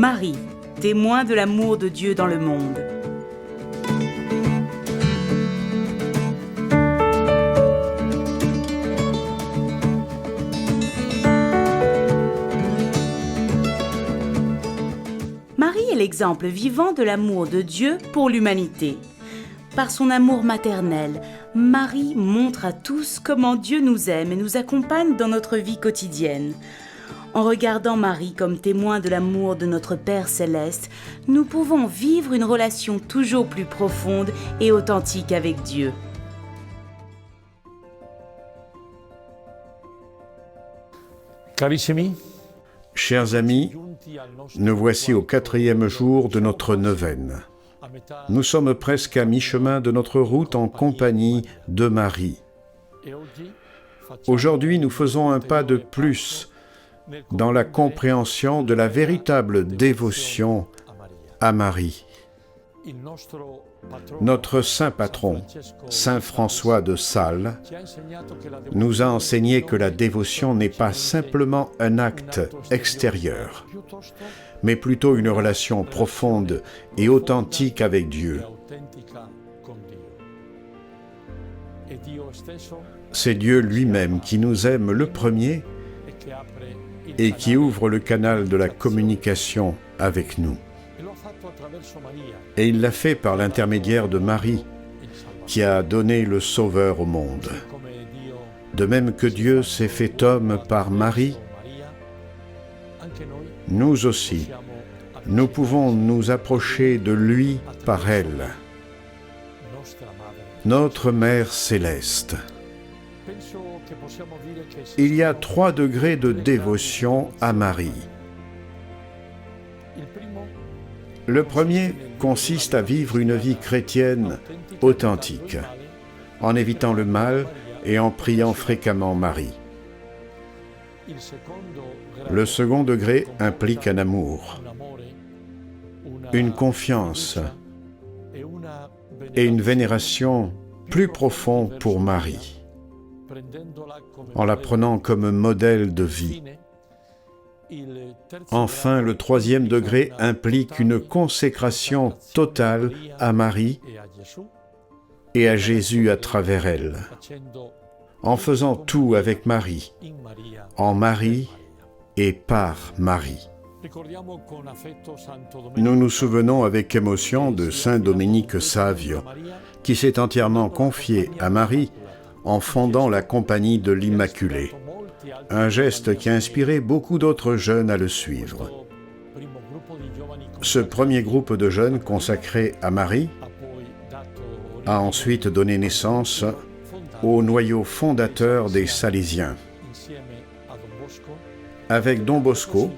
Marie, témoin de l'amour de Dieu dans le monde. Marie est l'exemple vivant de l'amour de Dieu pour l'humanité. Par son amour maternel, Marie montre à tous comment Dieu nous aime et nous accompagne dans notre vie quotidienne. En regardant Marie comme témoin de l'amour de notre Père céleste, nous pouvons vivre une relation toujours plus profonde et authentique avec Dieu. Carissimi, Chers amis, nous voici au 4e jour de notre neuvaine. Nous sommes presque à mi-chemin de notre route en compagnie de Marie. Aujourd'hui, nous faisons un pas de plus dans la compréhension de la véritable dévotion à Marie. Notre saint patron, saint François de Sales, nous a enseigné que la dévotion n'est pas simplement un acte extérieur, mais plutôt une relation profonde et authentique avec Dieu. C'est Dieu lui-même qui nous aime le premier et qui ouvre le canal de la communication avec nous. Et il l'a fait par l'intermédiaire de Marie, qui a donné le Sauveur au monde. De même que Dieu s'est fait homme par Marie, nous aussi, nous pouvons nous approcher de lui par elle, notre Mère céleste. Il y a 3 degrés de dévotion à Marie. Le premier consiste à vivre une vie chrétienne authentique, en évitant le mal et en priant fréquemment Marie. Le second degré implique un amour, une confiance et une vénération plus profonde pour Marie, en la prenant comme modèle de vie. Enfin, le 3e degré implique une consécration totale à Marie et à Jésus à travers elle, en faisant tout avec Marie, en Marie et par Marie. Nous nous souvenons avec émotion de saint Dominique Savio, qui s'est entièrement confié à Marie en fondant la Compagnie de l'Immaculée. Un geste qui a inspiré beaucoup d'autres jeunes à le suivre. Ce premier groupe de jeunes consacrés à Marie a ensuite donné naissance au noyau fondateur des Salésiens, avec Don Bosco,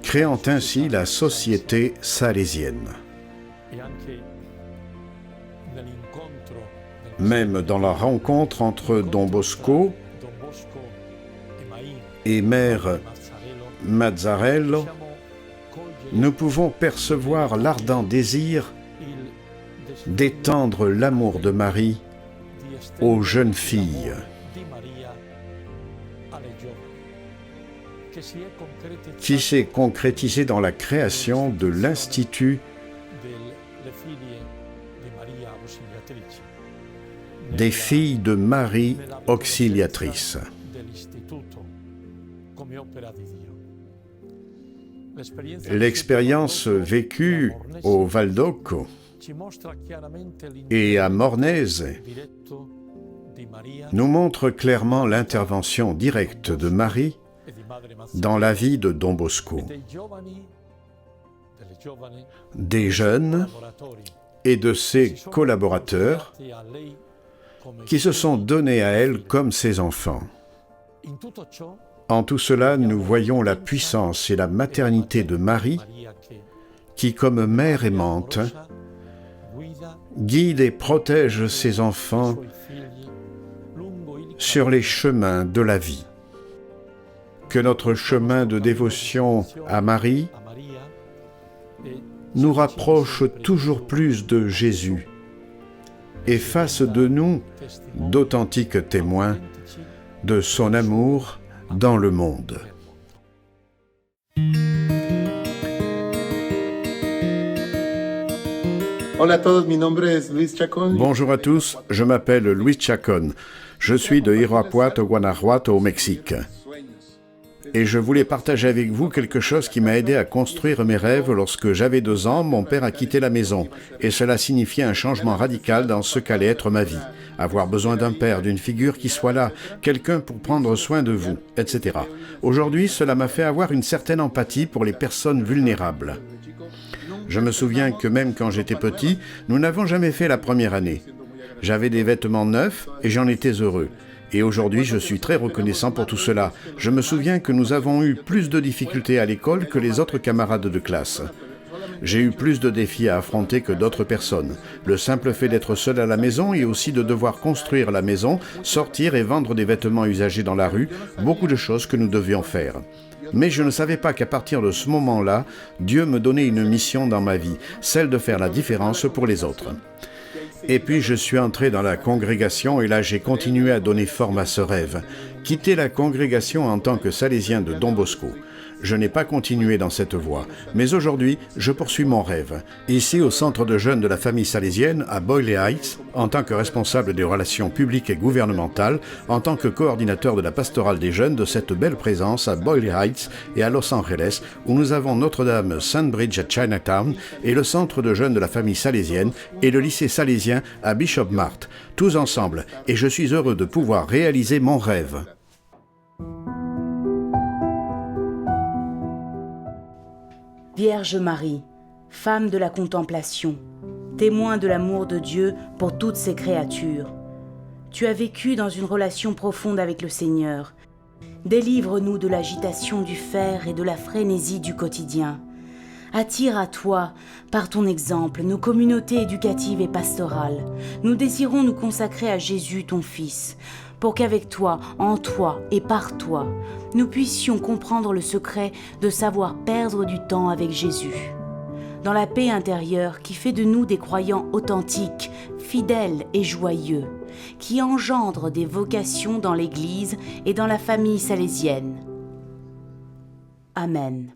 créant ainsi la Société salésienne. Même dans la rencontre entre Don Bosco et Mère Mazzarello, nous pouvons percevoir l'ardent désir d'étendre l'amour de Marie aux jeunes filles, qui s'est concrétisé dans la création de l'Institut des filles de Marie auxiliatrices. L'expérience vécue au Val d'Occo et à Mornese nous montre clairement l'intervention directe de Marie dans la vie de Don Bosco, des jeunes et de ses collaborateurs qui se sont donnés à elle comme ses enfants. En tout cela, nous voyons la puissance et la maternité de Marie qui, comme mère aimante, guide et protège ses enfants sur les chemins de la vie. Que notre chemin de dévotion à Marie nous rapproche toujours plus de Jésus et fasse de nous d'authentiques témoins de son amour dans le monde. Hola a todos, mi nombre es Luis Chacón. Bonjour à tous, je m'appelle Luis Chacón. Je suis de Irapuato, Guanajuato, au Mexique. Et je voulais partager avec vous quelque chose qui m'a aidé à construire mes rêves. Lorsque j'avais 2 ans, mon père a quitté la maison. Et cela signifiait un changement radical dans ce qu'allait être ma vie. Avoir besoin d'un père, d'une figure qui soit là, quelqu'un pour prendre soin de vous, etc. Aujourd'hui, cela m'a fait avoir une certaine empathie pour les personnes vulnérables. Je me souviens que même quand j'étais petit, nous n'avons jamais fait la première année. J'avais des vêtements neufs et j'en étais heureux. Et aujourd'hui, je suis très reconnaissant pour tout cela. Je me souviens que nous avons eu plus de difficultés à l'école que les autres camarades de classe. J'ai eu plus de défis à affronter que d'autres personnes. Le simple fait d'être seul à la maison et aussi de devoir construire la maison, sortir et vendre des vêtements usagés dans la rue, beaucoup de choses que nous devions faire. Mais je ne savais pas qu'à partir de ce moment-là, Dieu me donnait une mission dans ma vie, celle de faire la différence pour les autres. Et puis je suis entré dans la congrégation et là j'ai continué à donner forme à ce rêve. Quitter la congrégation en tant que salésien de Don Bosco. Je n'ai pas continué dans cette voie, mais aujourd'hui, je poursuis mon rêve. Ici, au centre de jeunes de la famille salésienne, à Boyle Heights, en tant que responsable des relations publiques et gouvernementales, en tant que coordinateur de la pastorale des jeunes de cette belle présence à Boyle Heights et à Los Angeles, où nous avons Notre-Dame Sandbridge à Chinatown et le centre de jeunes de la famille salésienne et le lycée salésien à Bishop Mart, tous ensemble, et je suis heureux de pouvoir réaliser mon rêve. Vierge Marie, femme de la contemplation, témoin de l'amour de Dieu pour toutes ses créatures, tu as vécu dans une relation profonde avec le Seigneur. Délivre-nous de l'agitation du faire et de la frénésie du quotidien. Attire à toi, par ton exemple, nos communautés éducatives et pastorales. Nous désirons nous consacrer à Jésus, ton Fils, pour qu'avec toi, en toi et par toi, nous puissions comprendre le secret de savoir perdre du temps avec Jésus. Dans la paix intérieure qui fait de nous des croyants authentiques, fidèles et joyeux, qui engendrent des vocations dans l'Église et dans la famille salésienne. Amen.